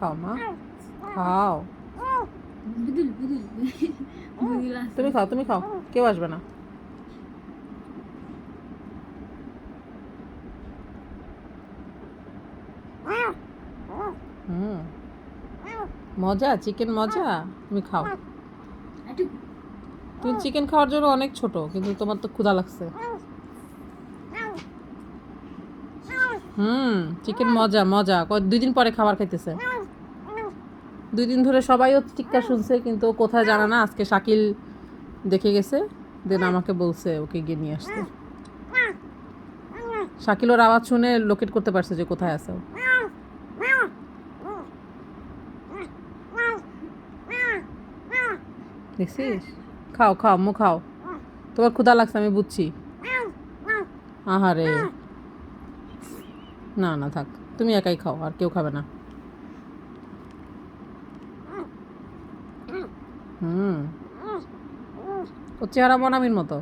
খাও মা, খাও। তুমি খাও, তুমি খাও, কেউ আসবে না। হুম, মজা, চিকেন মজা। তুমি খাও। তুমি চিকেন খাওয়ার জন্য অনেক ছোট, কিন্তু তোমার তো ক্ষুধা লাগছে। চিকেন মজা মজা। 2 দিন পরে খাবার খাইতেছে। 2 দিন ধরে সবাই ও চিৎকার শুনছে, কিন্তু ও কোথায় জানা না। আজকে শাকিল দেখে গেছে, দেন আমাকে বলছে ওকে গিয়ে নিয়ে আসতে। শাকিল ওর আওয়াজ শুনে লোকেট করতে পারছে যে কোথায় আছে ও। দেখছিস? খাও খাও, আম্মু খাও। তোমার ক্ষুধা লাগছে, আমি বুঝছি। আহারে, না না থাক, তুমি একাই খাও, আর কেউ খাবে না। হুম, ও চেহারা বনামির মতো।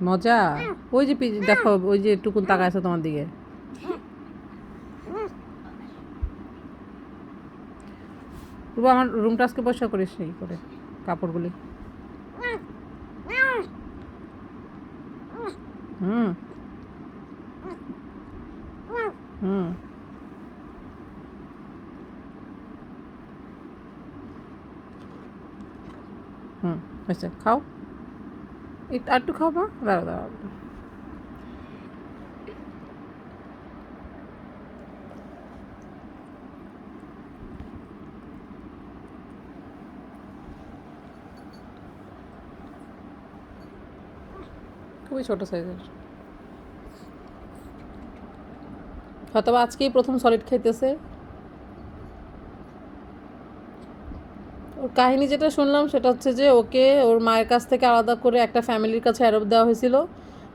মজা। ওই যে দেখো, ওই যে টুকুন তাকায় আছে তোমার দিকে। রুবা, আমার রুমটা আজকে পরিষ্কার করিস এই করে কাপড়গুলি। হুম হুম হুম আচ্ছা, খাও। একটু আর একটু খাও মা, দাঁড়াও দাঁড়াও। খুবই ছোট সাইজের। হয়তো আজকেই প্রথম সলিড খাইতেছে। ওর কাহিনী যেটা শুনলাম সেটা হচ্ছে যে ওকে ওর মায়ের কাছ থেকে আলাদা করে একটা ফ্যামিলির কাছে অ্যাডপ্ট দেওয়া হয়েছিল,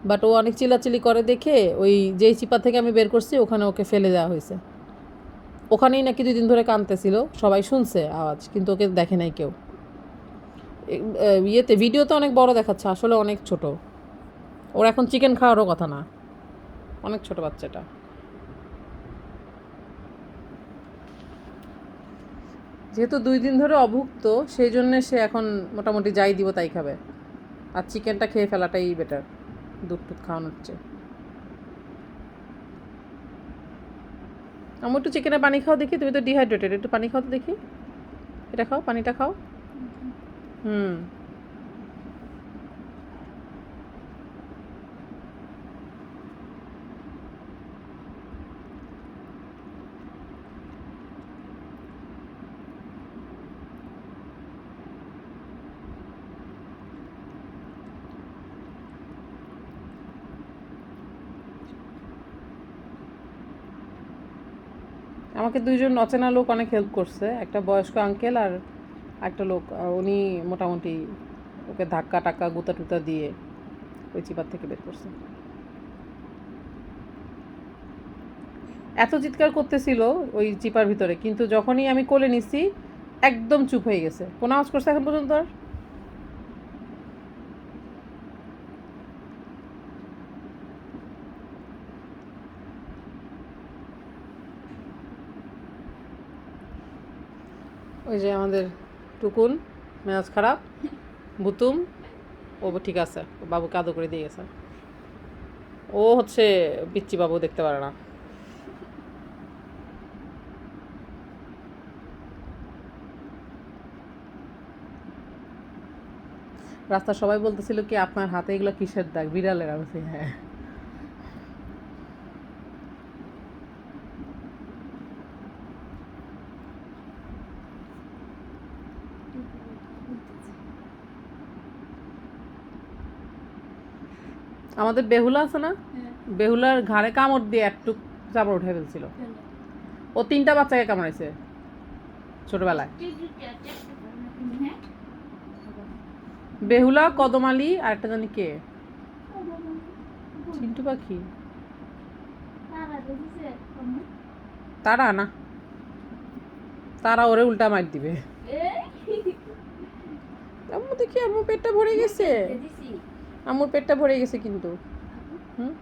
বাট ও অনেক চিল্লাচিল্লি করে দেখে ওই যেই চিপা থেকে আমি বের করছি ওখানে ওকে ফেলে দেওয়া হয়েছে। ওখানেই নাকি 2 দিন ধরে কাঁদতেছিল, সবাই শুনছে আওয়াজ, কিন্তু ওকে দেখে নাই কেউ। ইয়েতে ভিডিওতে অনেক বড় দেখাচ্ছে, আসলে অনেক ছোট। ওর এখন চিকেন খাওয়ারও কথা না, অনেক ছোট বাচ্চাটা। যেহেতু 2 দিন ধরে অভুক্ত, সেই জন্য সে এখন মোটামুটি যাই দিব তাই খাবে। আর চিকেনটা খেয়ে ফেলাটাই বেটার দুধ টুধ খাওয়ানোর চেয়ে। আমি একটু চিকেনের পানি খাও দেখি, তুমি তো ডিহাইড্রেটেড, একটু পানি খাও তো দেখি। এটা খাও, পানিটা খাও। হুম, আমাকে 2জন অচেনা লোক অনেক হেল্প করছে, একটা বয়স্ক আঙ্কেল আর একটা লোক। উনি মোটামুটি ওকে ধাক্কা টাক্কা গুতা টুতা দিয়ে ওই চিপার থেকে বের করছে। এত চিৎকার করতেছিল ওই চিপার ভিতরে, কিন্তু যখনই আমি কোলে নিছি একদম চুপ হয়ে গেছে। কোন আওয়াজ করছে এখন পর্যন্ত আর? ওই যে আমাদের টুকুন মেজাজ খারাপ, বুতুম, ও ঠিক আছে, ও বাবুকে আদর করে দিয়ে গেছে। ও হচ্ছে পিচ্চি বাবু, দেখতে পারে না। রাস্তা সবাই বলতেছিল কি আপনার হাতে এগুলো কিসের দাগ, বিড়ালের? আমি বলছি হ্যাঁ। আমাদের বেহুলা আছে না, বেহুলার ঘাড়ে কামড় দিয়ে একটু চাপড় উঠে ফেলছিল। ও 3টা বাচ্চাকে কামড়াইছে ছোটবেলায়। বেহুলা, কদম আলী আর একটা জানি কে, চিন্টু পাখি। তারা না, তারা ওরে উল্টা মার দিবে। আম্মু দেখি, আম্মু পেটটা ভরে গেছে, আম্মুর পেটটা ভরে গেছে কিন্তু। হুম,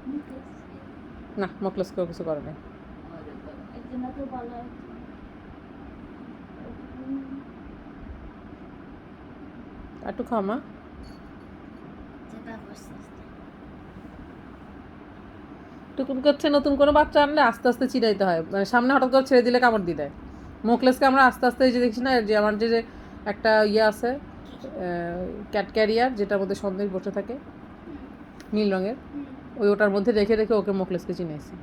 না, মোকলেস কেউ কিছু করে নাই। একজন তো ভালো একটু খাও মা। যেটা করছে টুকুন করছে, নতুন কোনো বাচ্চা আনলে আস্তে আস্তে চিরাইতে হয়, মানে সামনে হঠাৎ করে ছেড়ে দিলে কামড় দিয়ে দেয়। মোকলেসকে আমরা আস্তে আস্তে, এই যে দেখছি না, যে আমার যে একটা ইয়ে আছে ক্যাট ক্যারিয়ার, যেটার মধ্যে সন্দেশ বসে থাকে নীল রঙের, ওটার মধ্যে রেখে রেখে ওকে মোকলেসকে চিনেছি।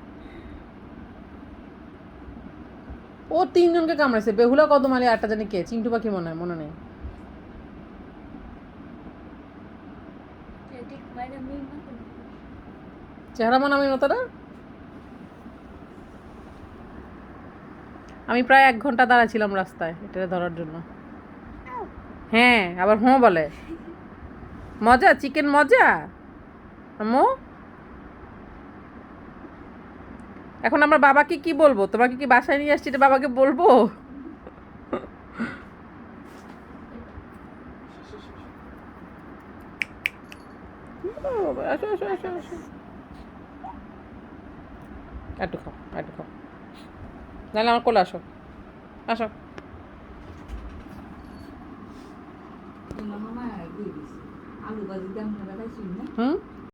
ও 3 জনকে কামড়াইছে, বেহুলা কদমালি, আটটা জানি কে, চিন্টু পাখি মনে হয়, মনে নেই। ঠিক বাইরে নেই না চেহারা মনে আমি মতো না। আমি প্রায় 1 ঘন্টা দাঁড়াইছিলাম রাস্তায় এটা ধরার জন্য। হ্যাঁ, আবার হ্যাঁ বলে। মজা, চিকেন মজা আম্মু। এখন আমার বাবাকে কি বলবো? তোমাকে কি বাসায় নিয়ে আসছি, এটা বাবাকে বলবো? ও বাবা, আসো আসো আসো আসো, একটু খাও, একটু খাও, নাহলে আমার কোলে আসো, আসো। মামা দিয়ে দিছে আলু ভাজি দাম টাকা খাইছি না হুম।